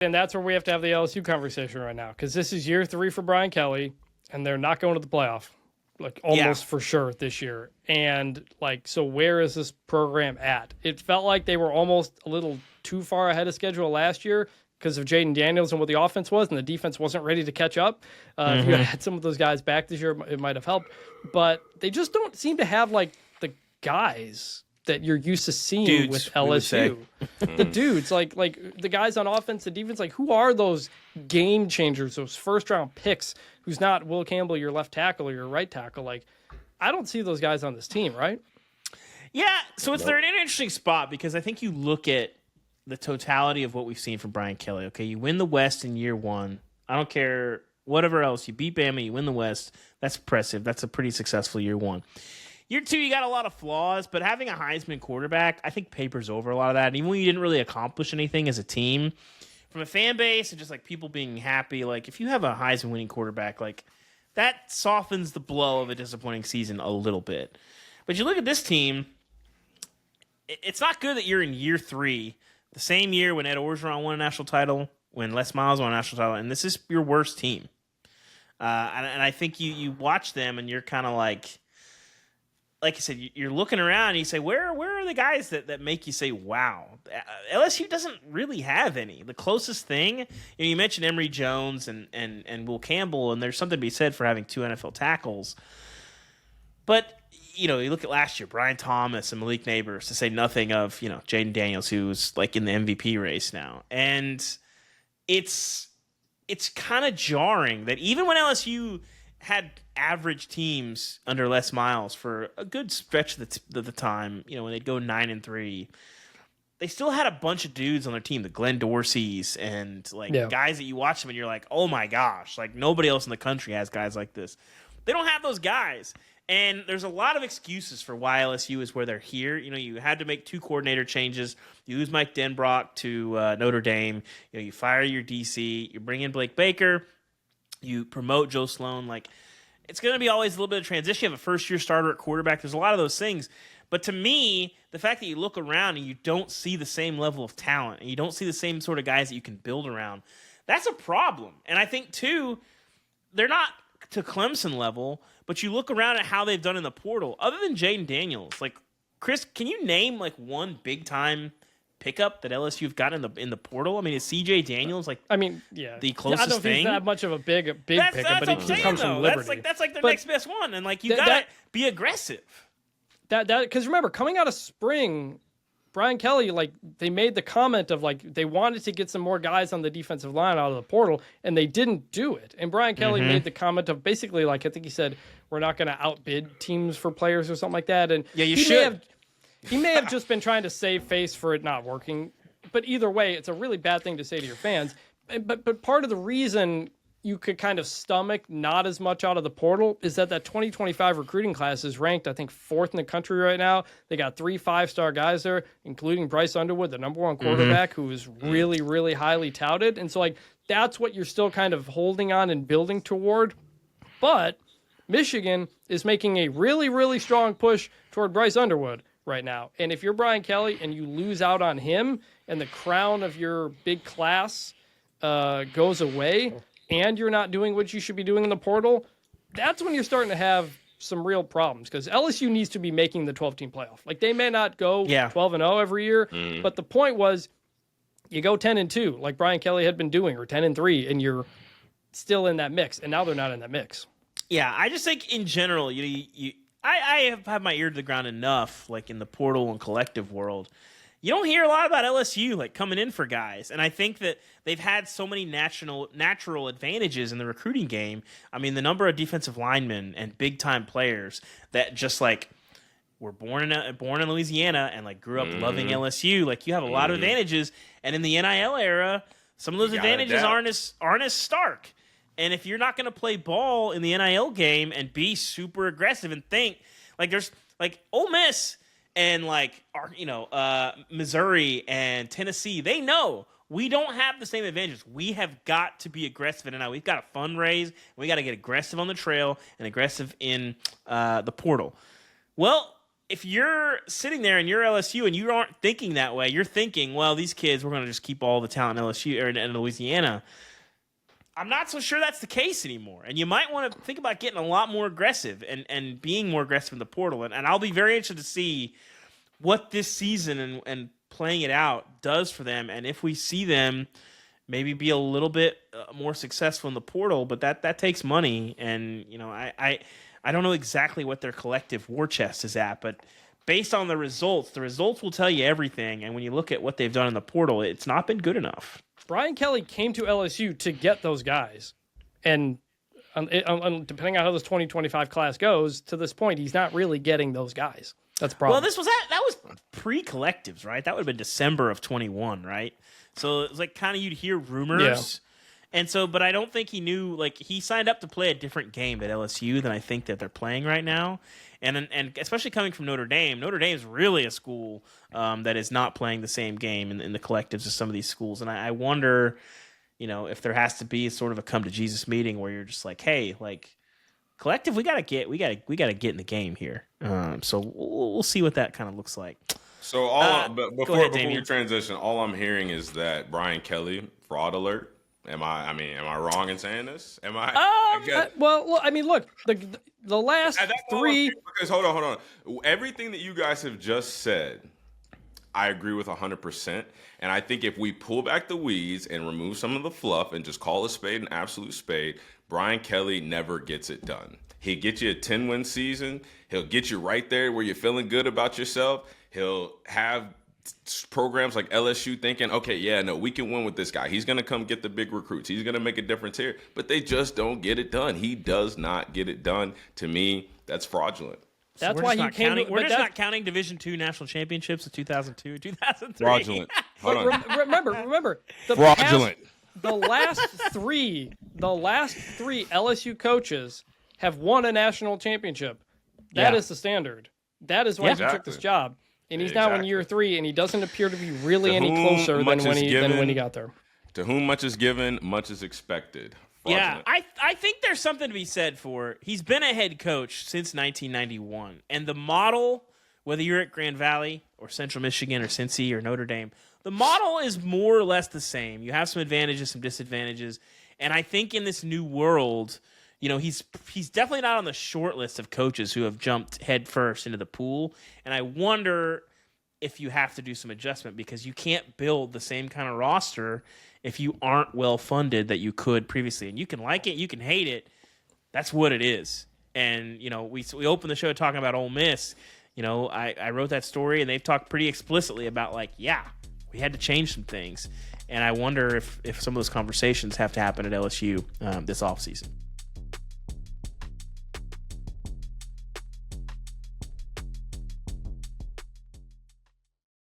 And that's where we have to have the LSU conversation right now, because this is year 3 for Brian Kelly, and they're not going to the playoff, like almost for sure this year. And like, so where is this program at? It felt like they were almost a little too far ahead of schedule last year because of Jaden Daniels and what the offense was, and the defense wasn't ready to catch up. If you had some of those guys back this year, it might have helped. But they just don't seem to have like the guys that you're used to seeing with LSU. The dudes, like the guys on offense and defense, like who are those game changers, those first round picks, who's not Will Campbell, your left tackle or your right tackle? Like, I don't see those guys on this team, right? Yeah, so they're in an interesting spot because I think you look at the totality of what we've seen from Brian Kelly. Okay, you win the West in year 1. I don't care whatever else. You beat Bama, you win the West. That's impressive. That's a pretty successful year 1. Year 2, you got a lot of flaws, but having a Heisman quarterback, I think papers over a lot of that. And even when you didn't really accomplish anything as a team, from a fan base and just like people being happy, like if you have a Heisman winning quarterback, like that softens the blow of a disappointing season a little bit. But you look at this team, it's not good that you're in year 3, the same year when Ed Orgeron won a national title, when Les Miles won a national title, and this is your worst team. And I think you watch them and you're kind of like I said, you're looking around and you say, where are the guys that make you say, wow? LSU doesn't really have any. The closest thing, you mentioned Emory Jones and Will Campbell, and there's something to be said for having 2 NFL tackles. But, you look at last year, Brian Thomas and Malik Neighbors, to say nothing of, Jaden Daniels, who's like in the MVP race now. And it's kind of jarring that even when LSU had average teams under Les Miles for a good stretch of the time, when they'd go 9-3, they still had a bunch of dudes on their team, the Glenn Dorseys and guys that you watch them and you're like, oh my gosh, like nobody else in the country has guys like this. They don't have those guys. And there's a lot of excuses for why LSU is where they're here. You had to make 2 coordinator changes. You lose Mike Denbrock to Notre Dame. You fire your DC. You bring in Blake Baker. You promote Joe Sloan. Like, it's going to be always a little bit of transition. You have a first-year starter at quarterback. There's a lot of those things. But to me, the fact that you look around and you don't see the same level of talent and you don't see the same sort of guys that you can build around, that's a problem. And I think, too, they're not to Clemson level, but you look around at how they've done in the portal. Other than Jaden Daniels, like, Chris, can you name, like, one big-time pickup that LSU have gotten in the portal? I mean, is CJ Daniels the closest I don't know if thing? He's that much of a big pickup, but he comes from Liberty. That's like the next best one, and you gotta be aggressive. That because remember, coming out of spring, Brian Kelly, they made the comment of they wanted to get some more guys on the defensive line out of the portal, and they didn't do it. And Brian Kelly made the comment of basically I think he said, we're not going to outbid teams for players or something like that. And yeah, you should. He may have just been trying to save face for it not working. But either way, it's a really bad thing to say to your fans. But part of the reason you could kind of stomach not as much out of the portal is that 2025 recruiting class is ranked, I think, 4th in the country right now. They got 3 5-star guys there, including Bryce Underwood, the number 1 quarterback, who is really, really highly touted. And so, that's what you're still kind of holding on and building toward. But Michigan is making a really, really strong push toward Bryce Underwood right now. And if you're Brian Kelly and you lose out on him and the crown of your big class goes away and you're not doing what you should be doing in the portal, that's when you're starting to have some real problems, because LSU needs to be making the 12-team playoff. They may not go 12-0 every year, but the point was you go 10-2 like Brian Kelly had been doing, or 10-3, and you're still in that mix, and now they're not in that mix. Yeah, I just think in general, I have had my ear to the ground enough, in the portal and collective world. You don't hear a lot about LSU coming in for guys, and I think that they've had so many natural advantages in the recruiting game. I mean, the number of defensive linemen and big time players that just were born in Louisiana and grew up loving LSU. You have a lot of advantages, and in the NIL era, some of those advantages aren't as stark. And if you're not going to play ball in the NIL game and be super aggressive and think there's Ole Miss and Missouri and Tennessee, they know we don't have the same advantages. We have got to be aggressive in NIL. We've got to fundraise. We got to get aggressive on the trail and aggressive in the portal. Well, if you're sitting there and you're LSU and you aren't thinking that way, you're thinking, well, these kids, we're going to just keep all the talent in LSU or in Louisiana. I'm not so sure that's the case anymore. And you might want to think about getting a lot more aggressive and being more aggressive in the portal. And I'll be very interested to see what this season and playing it out does for them. And if we see them maybe be a little bit more successful in the portal, but that takes money. And, I don't know exactly what their collective war chest is at, but based on the results will tell you everything. And when you look at what they've done in the portal, it's not been good enough. Brian Kelly came to LSU to get those guys. And depending on how this 2025 class goes, to this point, he's not really getting those guys. That's the problem. Well, that was pre-collectives, right? That would have been December of 21, right? So it was like kind of you'd hear rumors. Yeah. And so, but I don't think he knew, like, he signed up to play a different game at LSU than I think that they're playing right now. And especially coming from Notre Dame. Notre Dame is really a school that is not playing the same game in the collectives as some of these schools. And I wonder, if there has to be sort of a come to Jesus meeting where you're just like, hey, like, collective, we gotta get in the game here. So we'll see what that kind of looks like. So before we transition, all I'm hearing is that Brian Kelly, fraud alert. Am I wrong in saying this? Am I? Well, look, the last three. Because hold on. Everything that you guys have just said, I agree with 100%. And I think if we pull back the weeds and remove some of the fluff and just call a spade an absolute spade, Brian Kelly never gets it done. He'll get you a 10-win season. He'll get you right there where you're feeling good about yourself. He'll have programs like LSU thinking, okay, yeah, no, we can win with this guy. He's going to come get the big recruits. He's going to make a difference here. But they just don't get it done. He does not get it done. To me, that's fraudulent. That's so why he came. We're just not counting Division II national championships of 2002, 2003. Fraudulent. Hold on. Remember, fraudulent. The last three LSU coaches have won a national championship. That is the standard. That is why he took this job. And he's now in year 3, and he doesn't appear to be really any closer than when he got there. To whom much is given, much is expected. Fraudulent. Yeah, I think there's something to be said for he's been a head coach since 1991. And the model, whether you're at Grand Valley or Central Michigan or Cincy or Notre Dame, the model is more or less the same. You have some advantages, some disadvantages. And I think in this new world, he's definitely not on the short list of coaches who have jumped head first into the pool. And I wonder if you have to do some adjustment because you can't build the same kind of roster if you aren't well funded that you could previously. And you can like it, you can hate it. That's what it is. And, we opened the show talking about Ole Miss. I wrote that story and they've talked pretty explicitly about we had to change some things. And I wonder if some of those conversations have to happen at LSU this offseason.